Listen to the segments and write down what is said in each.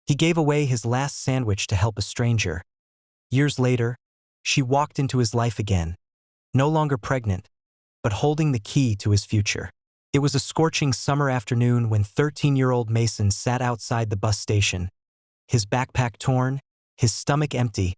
He gave away his last sandwich to help a stranger. Years later, she walked into his life again, no longer pregnant, but holding the key to his future. It was a scorching summer afternoon when 13-year-old Mason sat outside the bus station, his backpack torn, his stomach empty,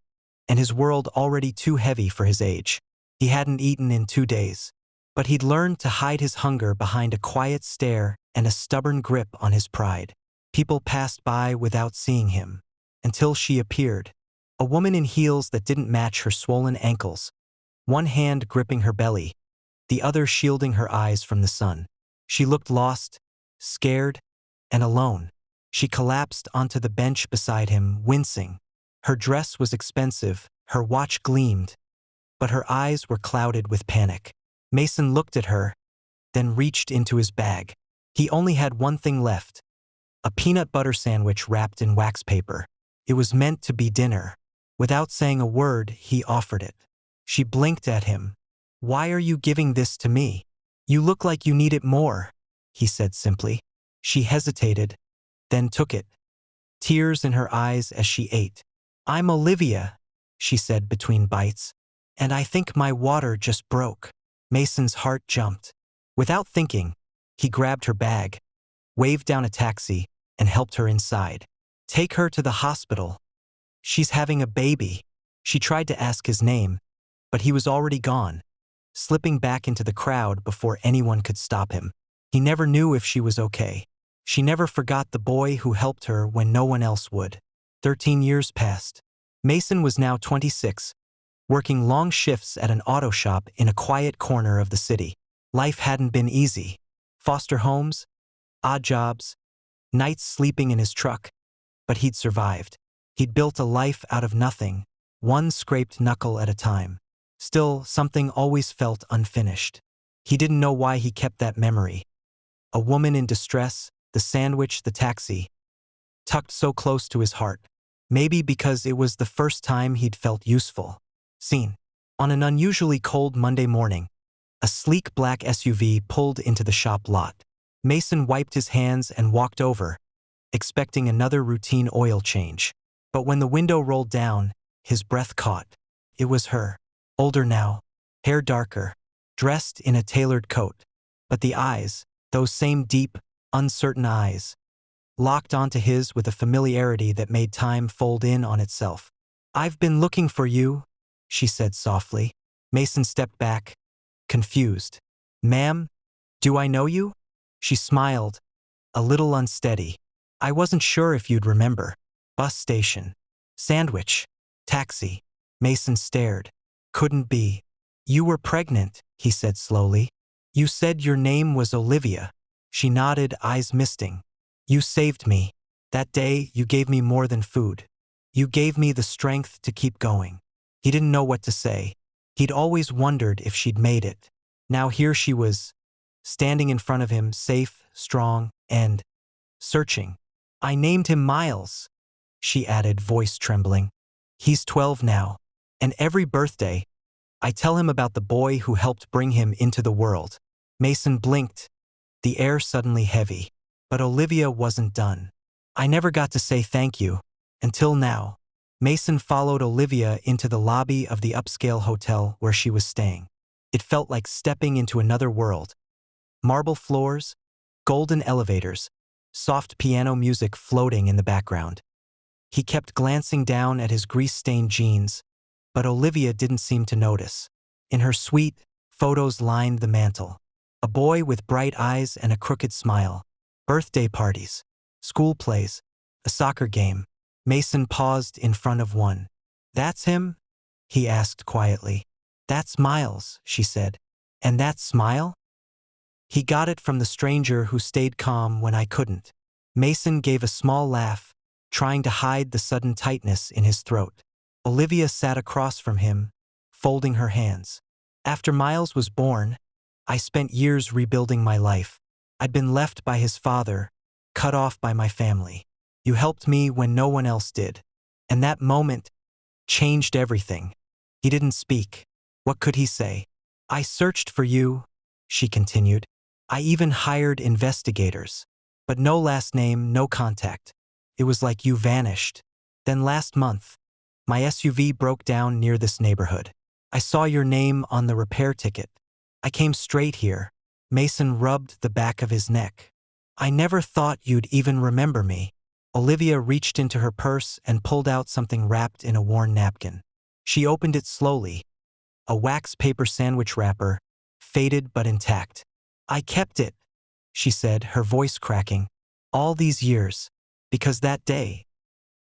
and his world already too heavy for his age. He hadn't eaten in 2 days, but he'd learned to hide his hunger behind a quiet stare and a stubborn grip on his pride. People passed by without seeing him, until she appeared, a woman in heels that didn't match her swollen ankles, one hand gripping her belly, the other shielding her eyes from the sun. She looked lost, scared, and alone. She collapsed onto the bench beside him, wincing. Her dress was expensive, her watch gleamed, but her eyes were clouded with panic. Mason looked at her, then reached into his bag. He only had one thing left, a peanut butter sandwich wrapped in wax paper. It was meant to be dinner. Without saying a word, he offered it. She blinked at him. "Why are you giving this to me? You look like you need it more," he said simply. She hesitated, then took it, tears in her eyes as she ate. "I'm Olivia," she said between bites, "and I think my water just broke." Mason's heart jumped. Without thinking, he grabbed her bag, waved down a taxi, and helped her inside. "Take her to the hospital. She's having a baby." She tried to ask his name, but he was already gone, slipping back into the crowd before anyone could stop him. He never knew if she was okay. She never forgot the boy who helped her when no one else would. 13 years passed. Mason was now 26, working long shifts at an auto shop in a quiet corner of the city. Life hadn't been easy. Foster homes, odd jobs, nights sleeping in his truck, but he'd survived. He'd built a life out of nothing, one scraped knuckle at a time. Still, something always felt unfinished. He didn't know why he kept that memory. A woman in distress, the sandwich, the taxi, tucked so close to his heart. Maybe because it was the first time he'd felt useful. Seen. On an unusually cold Monday morning, a sleek black SUV pulled into the shop lot. Mason wiped his hands and walked over, expecting another routine oil change. But when the window rolled down, his breath caught. It was her. Older now, hair darker, dressed in a tailored coat. But the eyes, those same deep, uncertain eyes, locked onto his with a familiarity that made time fold in on itself. "I've been looking for you," she said softly. Mason stepped back, confused. "Ma'am, do I know you?" She smiled, a little unsteady. "I wasn't sure if you'd remember." Bus station. Sandwich. Taxi. Mason stared. "Couldn't be. You were pregnant," he said slowly. "You said your name was Olivia." She nodded, eyes misting. "You saved me. That day, you gave me more than food. You gave me the strength to keep going." He didn't know what to say. He'd always wondered if she'd made it. Now here she was, standing in front of him, safe, strong, and searching. "I named him Miles," she added, voice trembling. "He's 12 now, and every birthday, I tell him about the boy who helped bring him into the world." Mason blinked, the air suddenly heavy. But Olivia wasn't done. "I never got to say thank you, until now." Mason followed Olivia into the lobby of the upscale hotel where she was staying. It felt like stepping into another world. Marble floors, golden elevators, soft piano music floating in the background. He kept glancing down at his grease-stained jeans, but Olivia didn't seem to notice. In her suite, photos lined the mantel. A boy with bright eyes and a crooked smile. Birthday parties, school plays, a soccer game. Mason paused in front of one. "That's him?" he asked quietly. "That's Miles," she said. "And that smile?" "He got it from the stranger who stayed calm when I couldn't." Mason gave a small laugh, trying to hide the sudden tightness in his throat. Olivia sat across from him, folding her hands. "After Miles was born, I spent years rebuilding my life. I'd been left by his father, cut off by my family. You helped me when no one else did. And that moment changed everything." He didn't speak. What could he say? "I searched for you," she continued. "I even hired investigators. But no last name, no contact. It was like you vanished. Then last month, my SUV broke down near this neighborhood. I saw your name on the repair ticket. I came straight here. Mason rubbed the back of his neck. I never thought you'd even remember me. Olivia reached into her purse and pulled out something wrapped in a worn napkin. She opened it slowly. A wax paper sandwich wrapper, faded but intact. I kept it, she said, her voice cracking, all these years, because that day,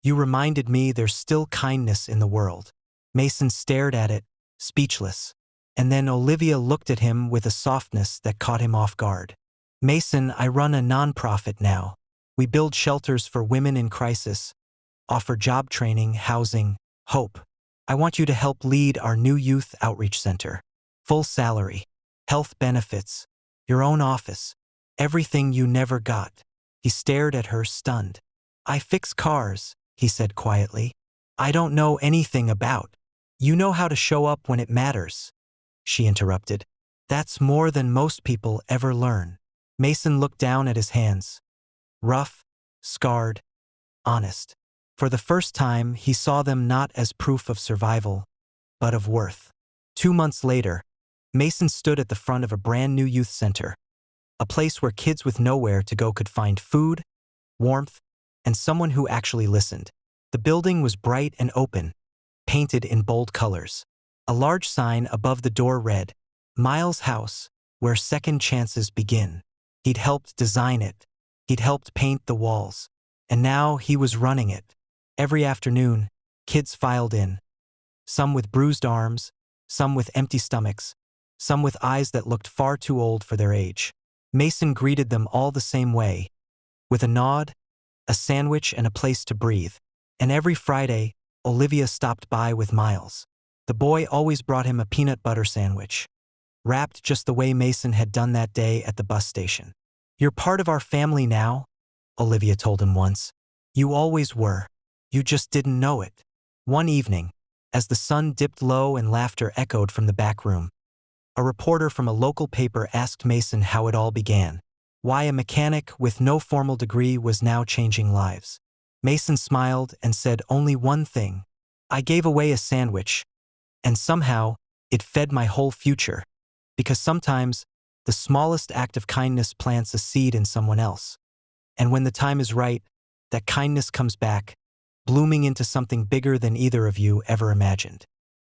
you reminded me there's still kindness in the world. Mason stared at it, speechless. And then Olivia looked at him with a softness that caught him off guard. Mason, I run a nonprofit now. We build shelters for women in crisis, offer job training, housing, hope. I want you to help lead our new youth outreach center. Full salary, health benefits, your own office, everything you never got. He stared at her, stunned. I fix cars, he said quietly. I don't know anything about. You know how to show up when it matters, she interrupted. That's more than most people ever learn. Mason looked down at his hands. Rough, scarred, honest. For the first time, he saw them not as proof of survival, but of worth. 2 months later, Mason stood at the front of a brand new youth center, a place where kids with nowhere to go could find food, warmth, and someone who actually listened. The building was bright and open, painted in bold colors. A large sign above the door read, Miles' House, where second chances begin. He'd helped design it. He'd helped paint the walls. And now he was running it. Every afternoon, kids filed in. Some with bruised arms, some with empty stomachs, some with eyes that looked far too old for their age. Mason greeted them all the same way, with a nod, a sandwich, and a place to breathe. And every Friday, Olivia stopped by with Miles. The boy always brought him a peanut butter sandwich, wrapped just the way Mason had done that day at the bus station. You're part of our family now, Olivia told him once. You always were. You just didn't know it. One evening, as the sun dipped low and laughter echoed from the back room, a reporter from a local paper asked Mason how it all began. Why a mechanic with no formal degree was now changing lives. Mason smiled and said only one thing. I gave away a sandwich, and somehow it fed my whole future. Because sometimes the smallest act of kindness plants a seed in someone else. And when the time is right, that kindness comes back, blooming into something bigger than either of you ever imagined.